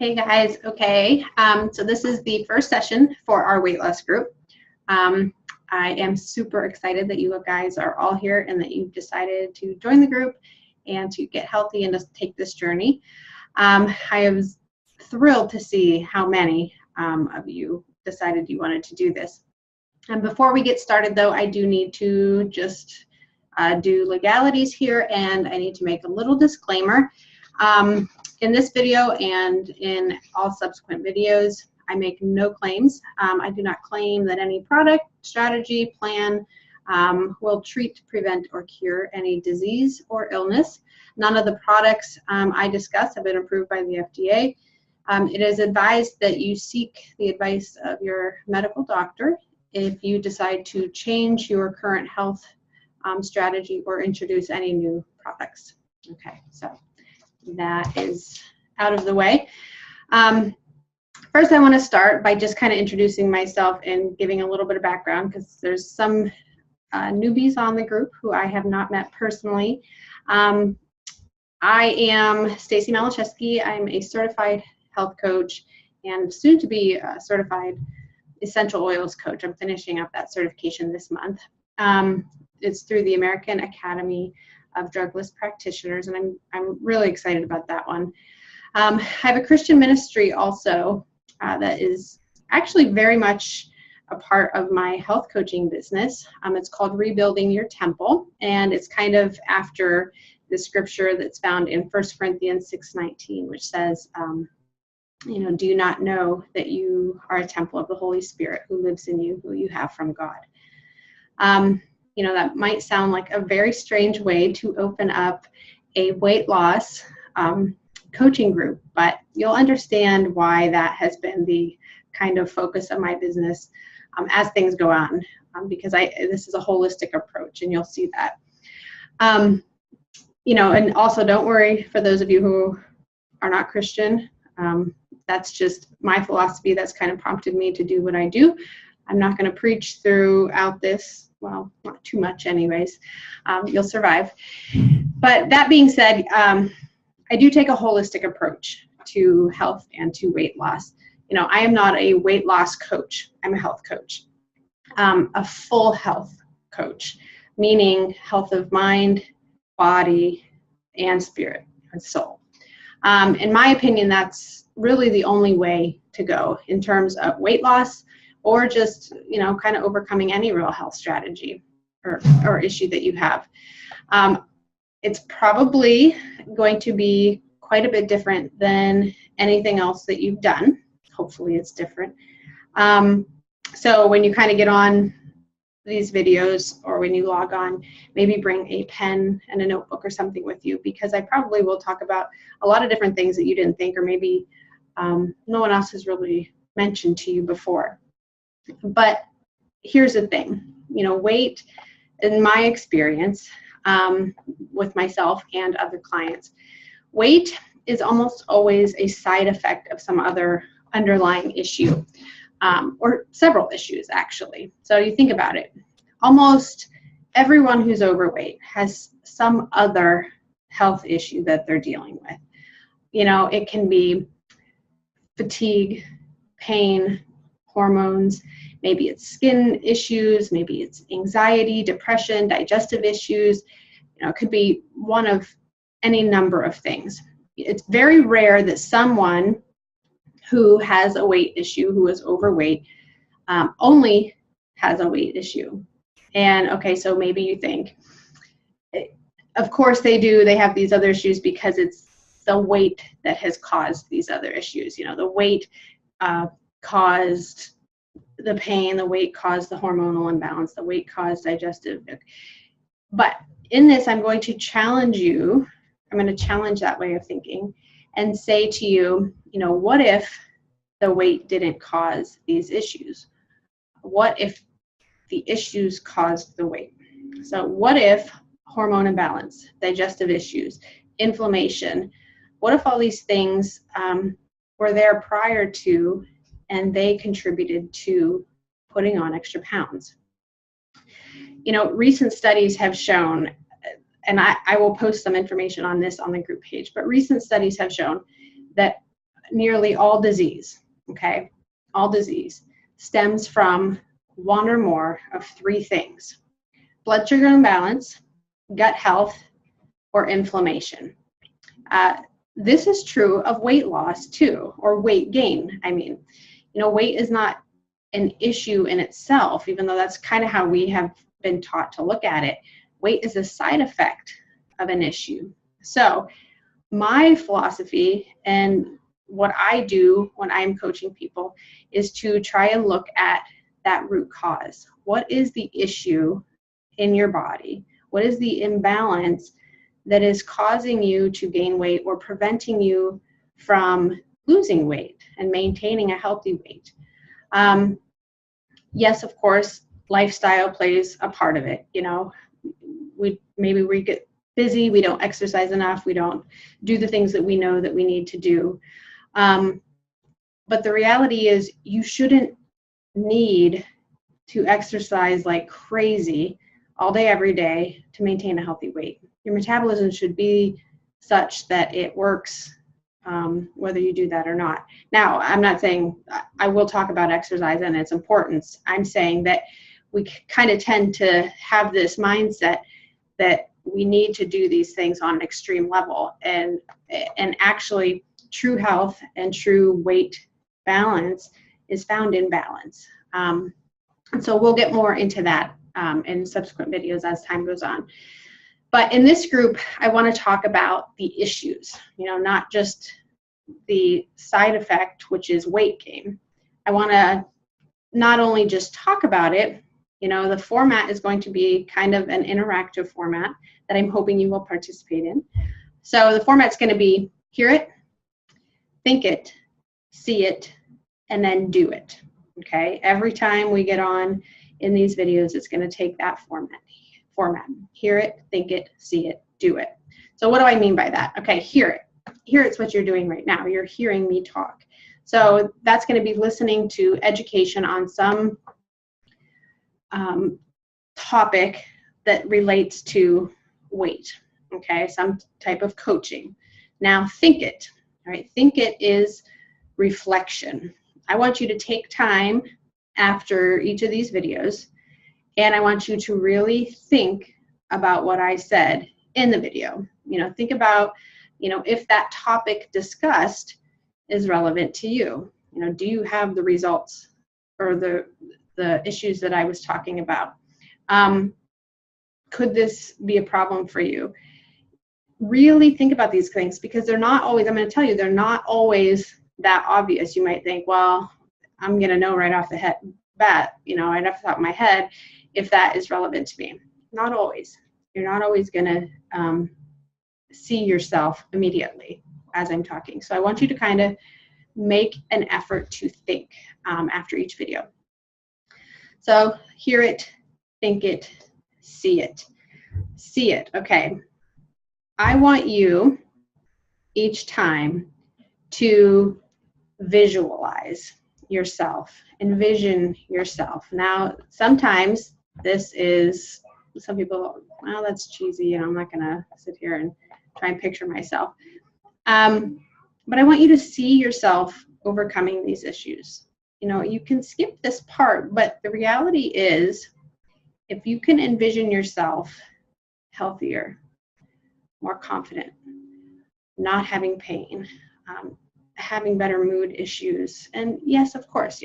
Hey guys, okay, so this is the first session for our weight loss group. I am super excited that you guys are all here and that you've decided to join the group and to get healthy and just take this journey. I was thrilled to see how many of you decided you wanted to do this. And before we get started though, I do need to just do legalities here, and I need to make a little disclaimer. In this video and in all subsequent videos, I make no claims. I do not claim that any product, strategy, plan will treat, prevent, or cure any disease or illness. None of the products I discuss have been approved by the FDA. It is advised that you seek the advice of your medical doctor if you decide to change your current health strategy or introduce any new products. Okay, so that is out of the way. First, I want to start by just kind of introducing myself and giving a little bit of background, because there's some newbies on the group who I have not met personally. I am Stacy Malachewski. I'm a certified health coach and soon to be a certified essential oils coach. I'm finishing up that certification this month. It's through the American Academy of Drugless Practitioners, and I'm really excited about that one. I have a Christian ministry also that is actually very much a part of my health coaching business. It's called Rebuilding Your Temple, and it's kind of after the scripture that's found in 1 Corinthians 6:19, which says, do you not know that you are a temple of the Holy Spirit who lives in you, who you have from God? That might sound like a very strange way to open up a weight loss coaching group, but you'll understand why that has been the kind of focus of my business as things go on, because this is a holistic approach, and you'll see that. And also don't worry for those of you who are not Christian. That's just my philosophy. That's kind of prompted me to do what I do. I'm not going to preach throughout this. Well, not too much anyways. You'll survive. But that being said, I do take a holistic approach to health and to weight loss. I am not a weight loss coach. I'm a health coach, a full health coach, meaning health of mind, body, and spirit and soul. In my opinion, that's really the only way to go in terms of weight loss, or just, kind of overcoming any real health strategy or issue that you have. It's probably going to be quite a bit different than anything else that you've done. Hopefully it's different. So when you kind of get on these videos, or when you log on, maybe bring a pen and a notebook or something with you, because I probably will talk about a lot of different things that you didn't think, or maybe no one else has really mentioned to you before. But here's the thing, weight, in my experience with myself and other clients, weight is almost always a side effect of some other underlying issue, or several issues actually. So you think about it, almost everyone who's overweight has some other health issue that they're dealing with. It can be fatigue, pain, hormones, maybe it's skin issues, maybe it's anxiety, depression, digestive issues. It could be one of any number of things. It's very rare that someone who has a weight issue, who is overweight, only has a weight issue. And okay, so maybe you think, of course they do, they have these other issues because it's the weight that has caused these other issues. The weight caused the pain, the weight caused the hormonal imbalance, the weight caused digestive. But in this, I'm going to challenge you. I'm going to challenge that way of thinking and say to you, what if the weight didn't cause these issues? What if the issues caused the weight? So what if hormone imbalance, digestive issues, inflammation, what if all these things were there prior to, and they contributed to putting on extra pounds? Recent studies have shown, and I will post some information on this on the group page, but recent studies have shown that nearly all disease, okay, all disease stems from one or more of three things: blood sugar imbalance, gut health, or inflammation. This is true of weight loss too, or weight gain. I mean, weight is not an issue in itself, even though that's kind of how we have been taught to look at it. Weight is a side effect of an issue. So my philosophy and what I do when I'm coaching people is to try and look at that root cause. What is the issue in your body? What is the imbalance that is causing you to gain weight or preventing you from losing weight and maintaining a healthy weight? Yes, of course, lifestyle plays a part of it. Maybe we get busy, we don't exercise enough, we don't do the things that we know that we need to do. But the reality is you shouldn't need to exercise like crazy all day, every day to maintain a healthy weight. Your metabolism should be such that it works whether you do that or not. Now, I'm not saying, I will talk about exercise and its importance. I'm saying that we kind of tend to have this mindset that we need to do these things on an extreme level, and actually true health and true weight balance is found in balance. And so we'll get more into that in subsequent videos as time goes on. But in this group, I want to talk about the issues, not just the side effect, which is weight gain. I want to not only just talk about it, the format is going to be kind of an interactive format that I'm hoping you will participate in. So the format's going to be hear it, think it, see it, and then do it. Okay, every time we get on in these videos, it's going to take that format. Hear it, think it, see it, do it. So what do I mean by that? Okay, hear it. Hear it's what you're doing right now. You're hearing me talk. So that's going to be listening to education on some topic that relates to weight. Okay, some type of coaching. Now think it. All right, think it is reflection. I want you to take time after each of these videos, and I want you to really think about what I said in the video. Think about, if that topic discussed is relevant to you. Do you have the results or the issues that I was talking about? Could this be a problem for you? Really think about these things, because they're not always, I'm going to tell you, they're not always that obvious. You might think, well, I'm going to know right off the bat, right off the top of my head, if that is relevant to me. Not always. You're not always going to see yourself immediately as I'm talking. So I want you to kind of make an effort to think after each video. So hear it, think it, see it. See it. Okay. I want you each time to visualize yourself, envision yourself. Now, sometimes this is, some people, well, that's cheesy, I'm not going to sit here and try and picture myself. But I want you to see yourself overcoming these issues. You can skip this part, but the reality is, if you can envision yourself healthier, more confident, not having pain, having better mood issues, and yes, of course,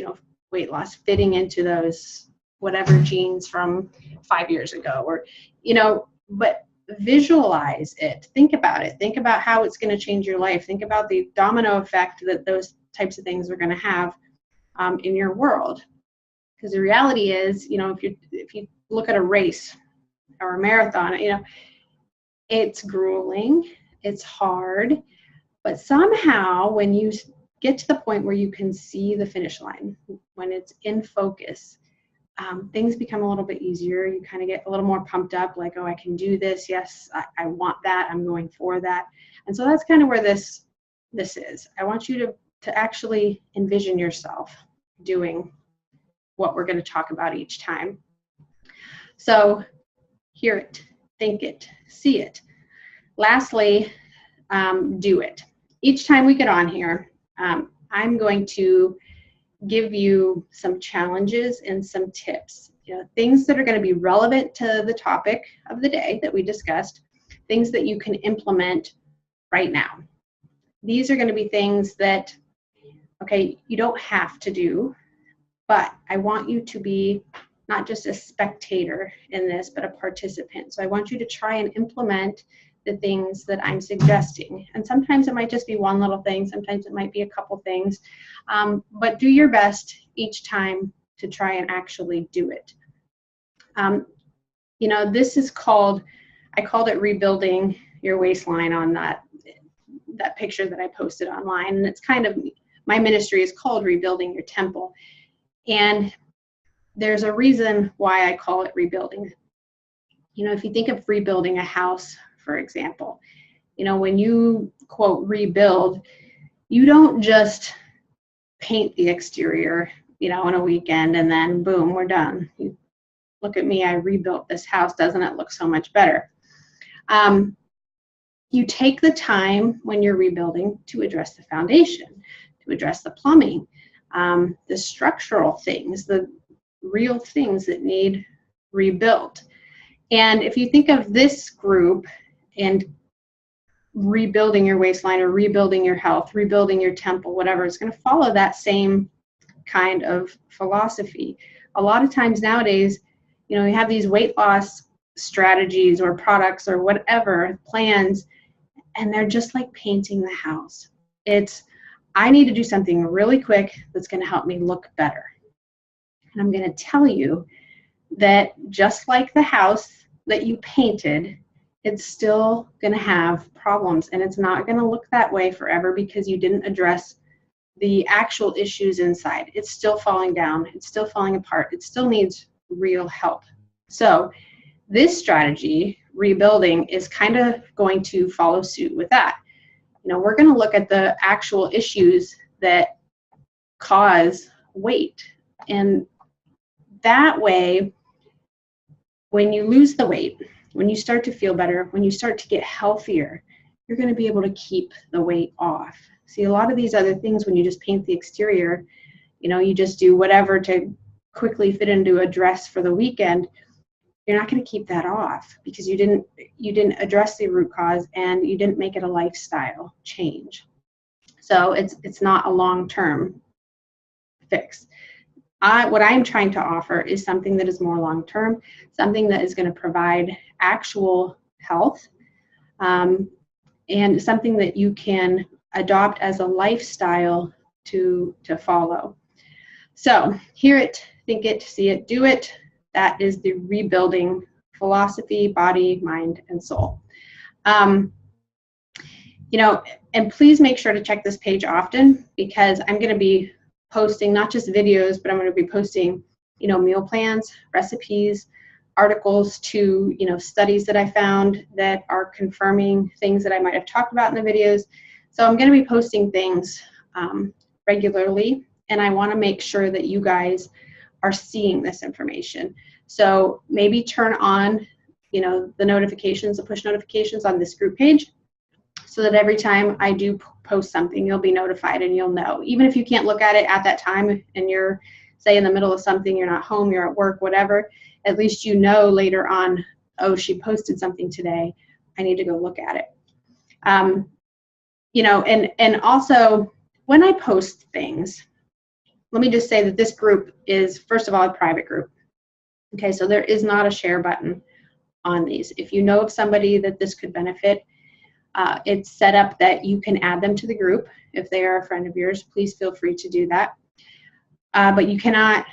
weight loss fitting into those whatever genes from 5 years ago, or but visualize it, think about it, think about how it's going to change your life, think about the domino effect that those types of things are going to have in your world. Because the reality is, if you look at a race or a marathon, it's grueling, it's hard, but somehow when you get to the point where you can see the finish line, when it's in focus, things become a little bit easier. You kind of get a little more pumped up, like, oh, I can do this. Yes, I want that. I'm going for that. And so that's kind of where this is. I want you to actually envision yourself doing what we're going to talk about each time. So hear it, think it, see it. Lastly, do it. Each time we get on here, I'm going to give you some challenges and some tips, things that are going to be relevant to the topic of the day that we discussed, things that you can implement right now. These are going to be things that, okay, you don't have to do, but I want you to be not just a spectator in this, but a participant. So I want you to try and implement the things that I'm suggesting. And sometimes it might just be one little thing, sometimes it might be a couple things, but do your best each time to try and actually do it. This is called, I called it rebuilding your waistline on that picture that I posted online. And it's kind of, my ministry is called Rebuilding Your Temple. And there's a reason why I call it rebuilding. If you think of rebuilding a house, for example, when you quote rebuild, you don't just paint the exterior, in a weekend and then boom, we're done. You look at me, I rebuilt this house. Doesn't it look so much better? You take the time when you're rebuilding to address the foundation, to address the plumbing, the structural things, the real things that need rebuilt. And if you think of this group and rebuilding your waistline or rebuilding your health, rebuilding your temple, whatever, it's going to follow that same kind of philosophy. A lot of times nowadays, you have these weight loss strategies or products or whatever plans, and they're just like painting the house. It's, I need to do something really quick that's going to help me look better. And I'm going to tell you that just like the house that you painted, it's still going to have problems, and it's not going to look that way forever because you didn't address the actual issues inside. It's still falling down. It's still falling apart. It still needs real help. So this strategy, rebuilding, is kind of going to follow suit with that. We're going to look at the actual issues that cause weight. And that way, when you lose the weight, when you start to feel better, when you start to get healthier, you're going to be able to keep the weight off. See, a lot of these other things, when you just paint the exterior, you just do whatever to quickly fit into a dress for the weekend, you're not going to keep that off because you didn't address the root cause and you didn't make it a lifestyle change. So it's not a long-term fix. What I'm trying to offer is something that is more long-term, something that is going to provide actual health, and something that you can adopt as a lifestyle to follow. So hear it, think it, see it, do it. That is the rebuilding philosophy, body, mind, and soul. And please make sure to check this page often, because I'm going to be posting not just videos, but I'm going to be posting, meal plans, recipes, articles to, studies that I found that are confirming things that I might have talked about in the videos. So I'm going to be posting things regularly, and I want to make sure that you guys are seeing this information. So maybe turn on, the notifications, the push notifications on this group page, so that every time I do post something, you'll be notified and you'll know. Even if you can't look at it at that time and you're, say, in the middle of something, you're not home, you're at work, whatever, at least you know later on, oh, she posted something today, I need to go look at it. And also, when I post things, let me just say that this group is, first of all, a private group. Okay, so there is not a share button on these. If you know of somebody that this could benefit, it's set up that you can add them to the group. If they are a friend of yours, please feel free to do that. But you cannot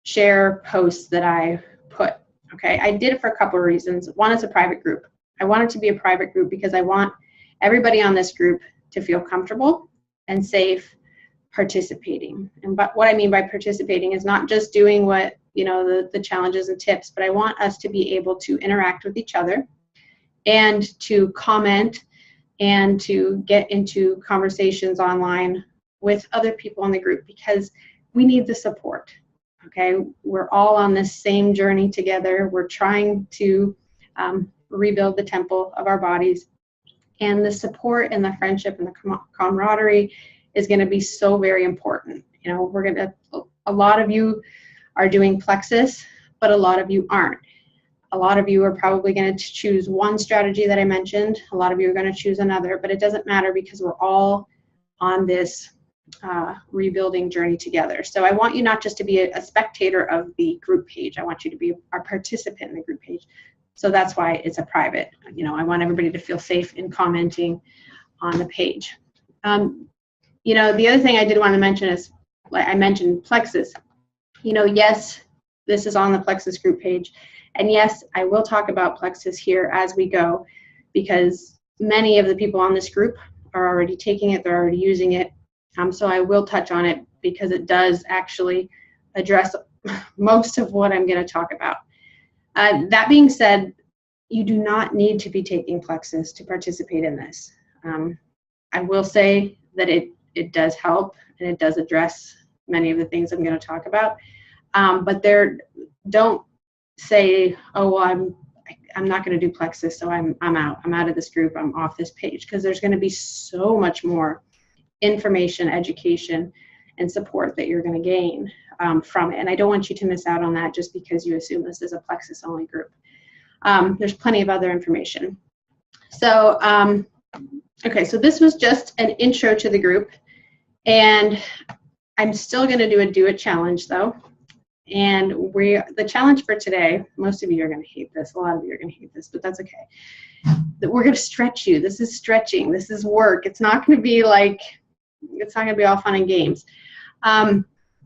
share posts that I put. Okay, I did it for a couple of reasons. One, it's a private group. I want it to be a private group because I want everybody on this group to feel comfortable and safe participating. And but what I mean by participating is not just doing what, the challenges and tips, but I want us to be able to interact with each other and to comment and to get into conversations online with other people in the group, because we need the support. Okay, we're all on this same journey together. We're trying to rebuild the temple of our bodies, and the support and the friendship and the camaraderie is going to be so very important. You know, a lot of you are doing plexus, but a lot of you aren't. A lot of you are probably going to choose one strategy that I mentioned. A lot of you are going to choose another, but it doesn't matter because we're all on this rebuilding journey together. So I want you not just to be a spectator of the group page. I want you to be a participant in the group page. So that's why it's a private. You know, I want everybody to feel safe in commenting on the page. You know, the other thing I did want to mention is, like I mentioned, plexus. You know, yes, this is on the plexus group page. And yes, I will talk about plexus here as we go, because many of the people on this group are already taking it, they're already using it. So I will touch on it because it does actually address most of what I'm going to talk about. That being said, you do not need to be taking plexus to participate in this. I will say that it does help and it does address many of the things I'm going to talk about. But don't say, oh, well, I'm not going to do plexus, so I'm out. I'm out of this group. I'm off this page, because there's going to be so much more information, education, and support that you're going to gain from it. And I don't want you to miss out on that just because you assume this is a plexus only group. There's plenty of other information. So, okay, so this was just an intro to the group, and I'm still going to do a challenge though. And the challenge for today, most of you are going to hate this, a lot of you are going to hate this, but that's okay. We're going to stretch you. This is stretching. This is work. It's not going to be all fun and games.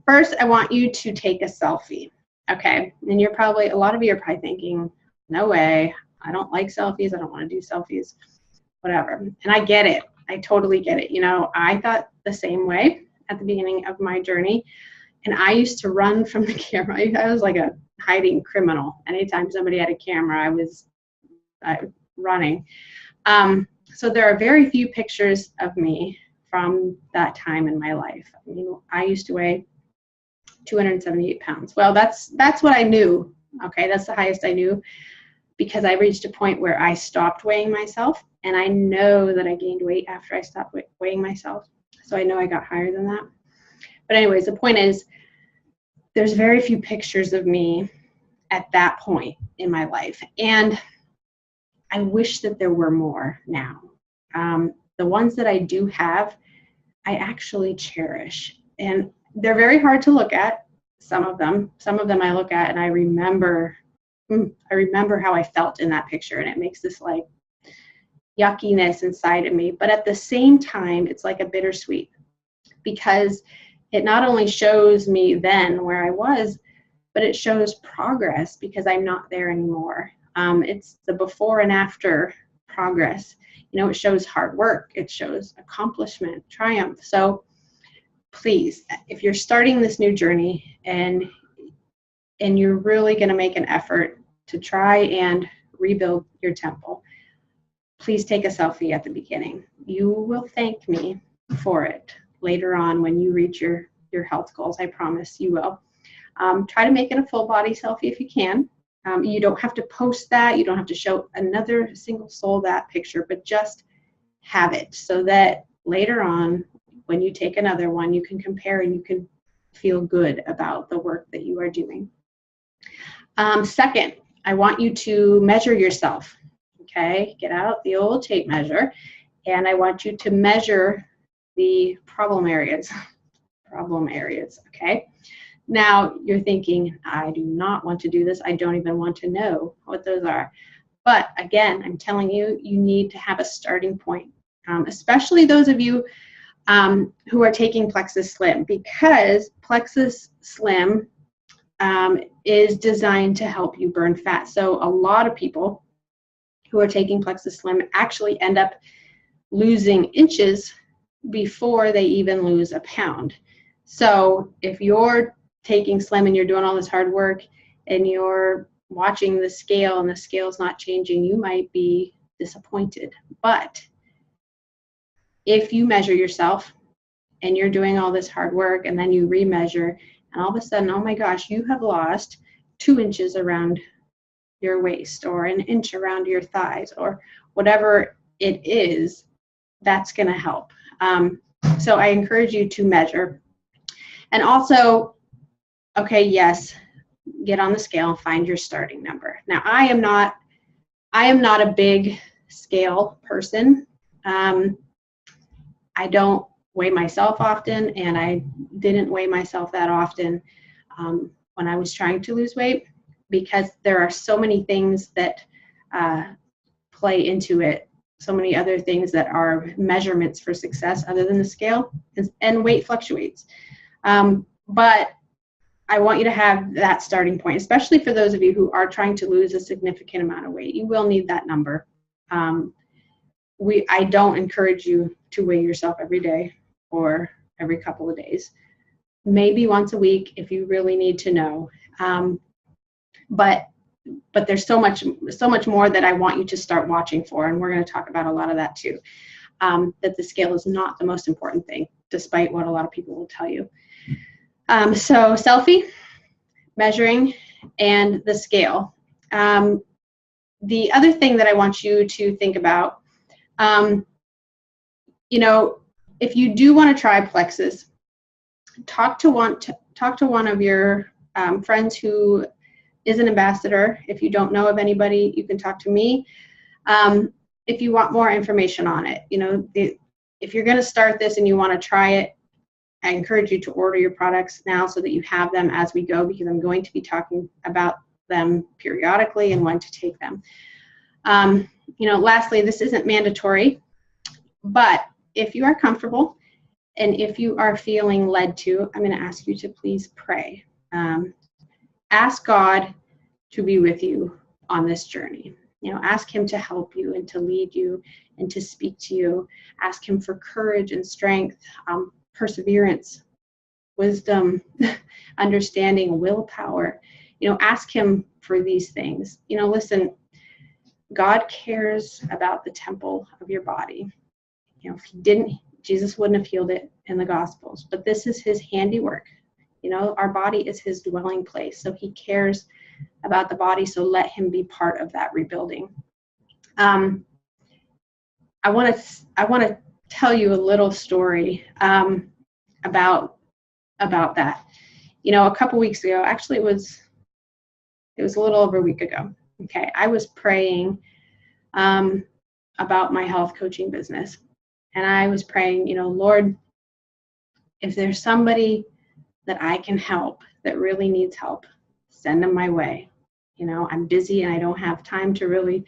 First, I want you to take a selfie, okay? And a lot of you are probably thinking, no way, I don't like selfies, I don't want to do selfies, whatever. And I get it. I totally get it. You know, I thought the same way at the beginning of my journey. And I used to run from the camera. I was like a hiding criminal. Anytime somebody had a camera, I was running. So there are very few pictures of me from that time in my life. I mean, I used to weigh 278 pounds. Well, that's what I knew. Okay, that's the highest I knew, because I reached a point where I stopped weighing myself, and I know that I gained weight after I stopped weighing myself. So I know I got higher than that. But anyways, the point is, there's very few pictures of me at that point in my life. And I wish that there were more now. The ones that I do have, I actually cherish. And they're very hard to look at, some of them. Some of them I look at and I remember how I felt in that picture. And it makes this like yuckiness inside of me. But at the same time, it's like a bittersweet, because it not only shows me then where I was, but it shows progress, because I'm not there anymore. It's the before and after progress. You know, it shows hard work, it shows accomplishment, triumph. So please, if you're starting this new journey and you're really going to make an effort to try and rebuild your temple, please take a selfie at the beginning. You will thank me for it later on when you reach your health goals. I promise you will. Try to make it a full body selfie if you can. You don't have to post that. You don't have to show another single soul that picture, but just have it so that later on, when you take another one, you can compare and you can feel good about the work that you are doing. Second, I want you to measure yourself. Okay, get out the old tape measure, and I want you to measure the problem areas. Okay? Now you're thinking, I do not want to do this. I don't even want to know what those are. But again, I'm telling you, you need to have a starting point, especially those of you who are taking Plexus Slim, because Plexus Slim is designed to help you burn fat. So a lot of people who are taking Plexus Slim actually end up losing inches before they even lose a pound. So if you're taking Slim and you're doing all this hard work and you're watching the scale and the scale's not changing, you might be disappointed. But if you measure yourself and you're doing all this hard work and then you remeasure and all of a sudden, oh my gosh, you have lost 2 inches around your waist or an inch around your thighs or whatever it is, that's going to help. So I encourage you to measure. And also, okay, yes, get on the scale, find your starting number. Now, I am not a big scale person. I don't weigh myself often, and I didn't weigh myself that often when I was trying to lose weight, because there are so many things that play into it, so many other things that are measurements for success other than the scale, and weight fluctuates. But I want you to have that starting point, especially for those of you who are trying to lose a significant amount of weight. You will need that number. I don't encourage you to weigh yourself every day or every couple of days. Maybe once a week if you really need to know. But there's so much more that I want you to start watching for, and we're going to talk about a lot of that too. That the scale is not the most important thing, despite what a lot of people will tell you. So selfie, measuring, and the scale. The other thing that I want you to think about, if you do want to try Plexus, talk to one of your friends who is an ambassador. If you don't know of anybody, you can talk to me. If you want more information on it, if you're going to start this and you want to try it, I encourage you to order your products now so that you have them as we go, because I'm going to be talking about them periodically and when to take them. Lastly, this isn't mandatory, but if you are comfortable and if you are feeling led to, I'm going to ask you to please pray. Ask God to be with you on this journey. Ask him to help you and to lead you and to speak to you. Ask him for courage and strength, perseverance, wisdom, understanding, willpower. Ask him for these things. Listen, God cares about the temple of your body. If he didn't, Jesus wouldn't have healed it in the Gospels. But this is his handiwork. Our body is his dwelling place. So he cares about the body. So let him be part of that rebuilding. I want to tell you a little story about that. A couple weeks ago, actually it was a little over a week ago. Okay, I was praying about my health coaching business, and I was praying, Lord, if there's somebody that I can help that really needs help, send them my way. I'm busy and I don't have time to really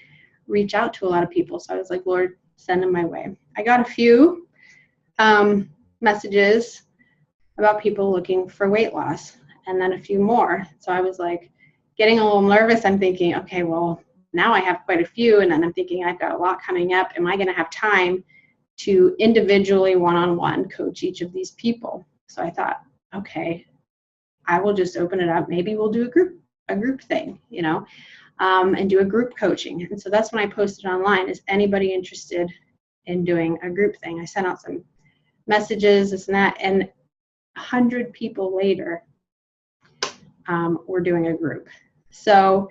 reach out to a lot of people. So I was like, Lord, send them my way. I got a few messages about people looking for weight loss, and then a few more. So I was like getting a little nervous. I'm thinking, okay, well, now I have quite a few, and then I'm thinking I've got a lot coming up. Am I going to have time to individually one-on-one coach each of these people? So I thought, okay, I will just open it up. Maybe we'll do a group thing, and do a group coaching. And so that's when I posted online, is anybody interested in doing a group thing? I sent out some messages, this and that, and 100 people later, we're doing a group. So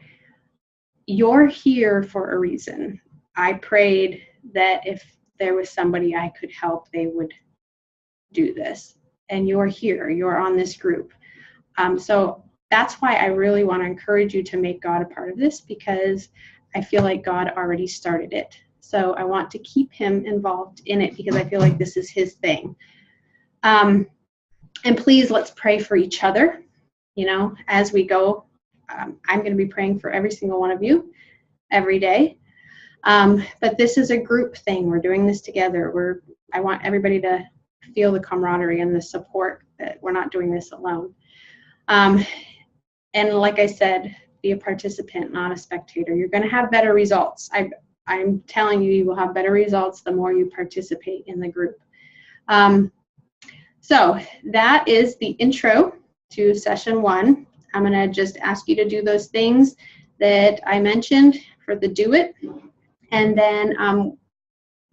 you're here for a reason. I prayed that if there was somebody I could help, they would do this. And you're here, you're on this group. So that's why I really want to encourage you to make God a part of this, because I feel like God already started it. So I want to keep him involved in it, because I feel like this is his thing. And please, let's pray for each other, as we go. I'm going to be praying for every single one of you every day. But this is a group thing. We're doing this together. I want everybody to feel the camaraderie and the support, that we're not doing this alone. And like I said, be a participant, not a spectator. You're going to have better results. I'm telling you, you will have better results the more you participate in the group. So that is the intro to session 1. I'm going to just ask you to do those things that I mentioned for the do it. And then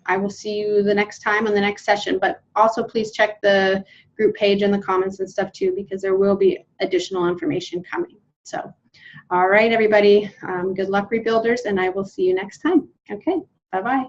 I will see you the next time on the next session. But also please check the group page and the comments and stuff too, because there will be additional information coming. So, all right, everybody, good luck, rebuilders, and I will see you next time. Okay, bye-bye.